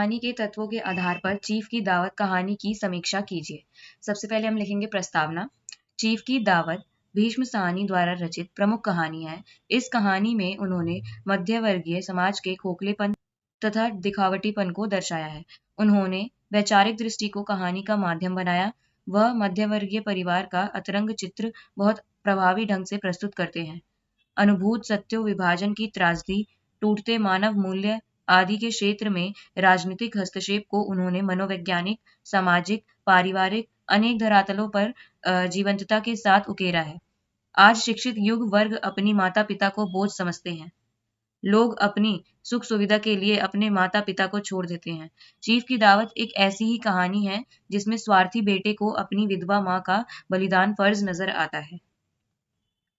कहानी के तत्वों के आधार पर चीफ की दावत कहानी की समीक्षा कीजिए। सबसे पहले हम लिखेंगे प्रस्तावना। चीफ की दावत भीष्म साहनी द्वारा रचित प्रमुख कहानी है। इस कहानी में उन्होंने मध्यवर्गीय समाज के खोखलेपन तथा दिखावटीपन को दर्शाया है। उन्होंने वैचारिक दृष्टि को कहानी का माध्यम बनाया। वह मध्यवर्गीय परिवार का अतरंग चित्र बहुत प्रभावी ढंग से प्रस्तुत करते हैं। अनुभूत सत्यों, विभाजन की त्रासदी, टूटते मानव मूल्य आदि के क्षेत्र में राजनीतिक हस्तक्षेप को उन्होंने मनोवैज्ञानिक, सामाजिक, पारिवारिक अनेक धरातलों पर जीवंतता के साथ उकेरा है। आज शिक्षित युग वर्ग अपनी माता पिता को बोझ समझते हैं। लोग अपनी सुख सुविधा के लिए अपने माता पिता को छोड़ देते हैं। चीफ की दावत एक ऐसी ही कहानी है जिसमें स्वार्थी बेटे को अपनी विधवा माँ का बलिदान फर्ज नजर आता है।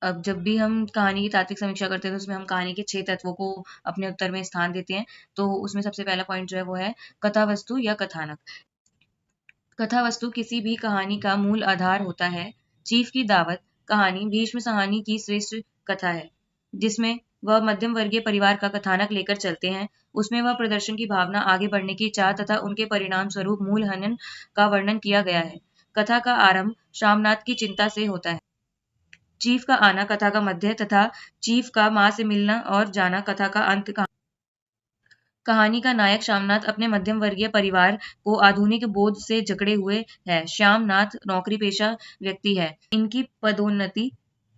अब जब भी हम कहानी की तात्विक समीक्षा करते हैं तो उसमें हम कहानी के 6 तत्वों को अपने उत्तर में स्थान देते हैं। तो उसमें सबसे पहला पॉइंट जो है वो है कथा वस्तु या कथानक। कथा वस्तु किसी भी कहानी का मूल आधार होता है। चीफ की दावत कहानी भीष्म साहनी की श्रेष्ठ कथा है, जिसमें वह मध्यम वर्गीय परिवार का कथानक लेकर चलते हैं। उसमें वह प्रदर्शन की भावना, आगे बढ़ने की चाह तथा उनके परिणाम स्वरूप मूल हनन का वर्णन किया गया है। कथा का आरंभ शामनाथ की चिंता से होता है। चीफ का आना कथा का मध्य तथा चीफ का माँ से मिलना और जाना कथा का अंत। कहानी का नायक श्यामनाथ अपने मध्यम वर्गीय परिवार को आधुनिक बोझ से जकड़े हुए है। श्यामनाथ नौकरी पेशा व्यक्ति है। इनकी पदोन्नति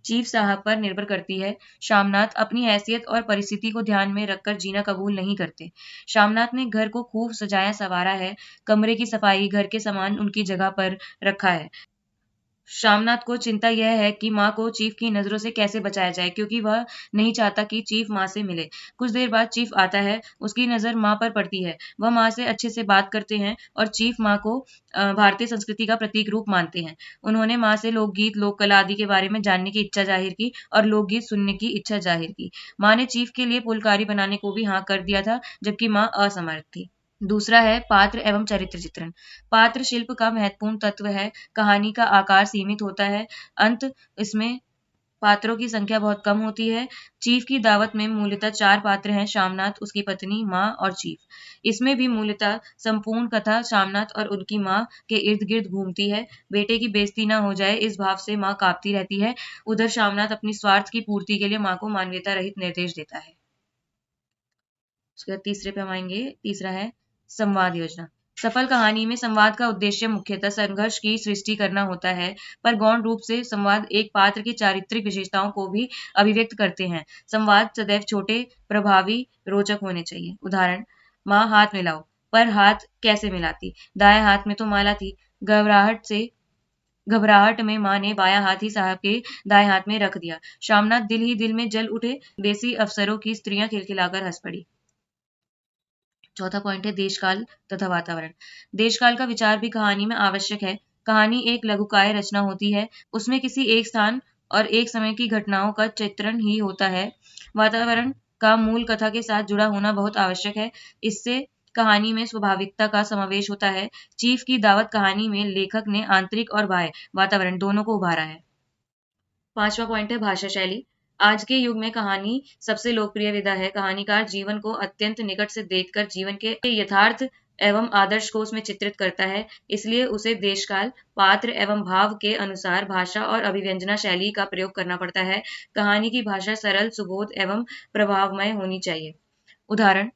चीफ साहब पर निर्भर करती है। श्यामनाथ अपनी हैसियत और परिस्थिति को ध्यान में रखकर जीना कबूल नहीं करते। श्यामनाथ ने घर को खूब सजाया संवारा है। कमरे की सफाई, घर के सामान उनकी जगह पर रखा है। श्यामनाथ को चिंता यह है कि माँ को चीफ की नजरों से कैसे बचाया जाए, क्योंकि वह नहीं चाहता कि चीफ माँ से मिले। कुछ देर बाद चीफ आता है। उसकी नजर माँ पर पड़ती है। वह माँ से अच्छे से बात करते हैं और चीफ माँ को भारतीय संस्कृति का प्रतीक रूप मानते हैं। उन्होंने माँ से लोकगीत, लोक कला आदि के बारे में जानने की इच्छा जाहिर की और लोकगीत सुनने की इच्छा जाहिर की। माँ ने चीफ के लिए पुलकारी बनाने को भी हाँ कर दिया था, जबकि माँ असमर्थ थी। दूसरा है पात्र एवं चरित्र चित्रण। पात्र शिल्प का महत्वपूर्ण तत्व है। कहानी का आकार सीमित होता है। अंत इसमें पात्रों की संख्या बहुत कम होती है। चीफ की दावत में मूलतः 4 पात्र हैं: शामनाथ, उसकी पत्नी, माँ और चीफ। इसमें भी मूलतः संपूर्ण कथा शामनाथ और उनकी माँ के इर्द गिर्द घूमती है। बेटे की बेइज्जती न हो जाए, इस भाव से माँ कांपती रहती है। उधर शामनाथ अपनी स्वार्थ की पूर्ति के लिए माँ को मानवीयता रहित निर्देश देता है। उसके बाद तीसरे पे हम आएंगे। तीसरा है संवाद योजना। सफल कहानी में संवाद का उद्देश्य मुख्यतः संघर्ष की सृष्टि करना होता है, पर गौण रूप से संवाद एक पात्र की चारित्रिक विशेषताओं को भी अभिव्यक्त करते हैं। संवाद सदैव छोटे, प्रभावी, रोचक होने चाहिए। उदाहरण: माँ हाथ मिलाओ। पर हाथ कैसे मिलाती? दाएं हाथ में तो माला थी। घबराहट में माँ ने बायां हाथ ही साहब के दाएं हाथ में रख दिया। शामनाथ दिल ही दिल में जल उठे। देसी अफसरों की स्त्रियां खिलखिलाकर हंस पड़ी। चौथा पॉइंट है देशकाल तथा वातावरण। देशकाल का विचार भी कहानी में आवश्यक है। कहानी एक लघुकाय रचना होती है। उसमें किसी एक स्थान और एक समय की घटनाओं का चित्रण ही होता है। वातावरण का मूल कथा के साथ जुड़ा होना बहुत आवश्यक है। इससे कहानी में स्वाभाविकता का समावेश होता है। चीफ की दावत कहानी में लेखक ने आंतरिक और बाह्य वातावरण दोनों को उभारा है। पांचवा पॉइंट है भाषा शैली। आज के युग में कहानी सबसे लोकप्रिय विधा है। कहानीकार जीवन को अत्यंत निकट से देखकर जीवन के यथार्थ एवं आदर्श को उसमें चित्रित करता है। इसलिए उसे देशकाल, पात्र एवं भाव के अनुसार भाषा और अभिव्यंजना शैली का प्रयोग करना पड़ता है। कहानी की भाषा सरल, सुबोध एवं प्रभावमय होनी चाहिए। उदाहरण: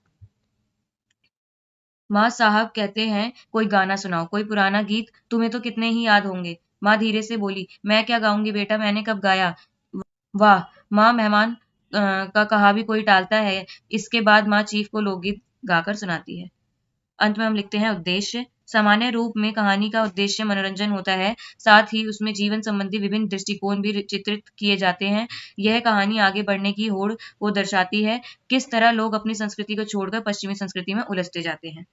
माँ साहब कहते हैं, कोई गाना सुनाओ, कोई पुराना गीत, तुम्हें तो कितने ही याद होंगे। माँ धीरे से बोली, मैं क्या गाऊंगी बेटा, मैंने कब गाया। वाह! माँ मेहमान का कहा भी कोई टालता है। इसके बाद माँ चीफ को लोकगीत गाकर सुनाती है। अंत में हम लिखते हैं उद्देश्य। सामान्य रूप में कहानी का उद्देश्य मनोरंजन होता है। साथ ही उसमें जीवन संबंधी विभिन्न दृष्टिकोण भी चित्रित किए जाते हैं। यह कहानी आगे बढ़ने की होड़ को दर्शाती है, किस तरह लोग अपनी संस्कृति को छोड़कर पश्चिमी संस्कृति में उलझते जाते हैं।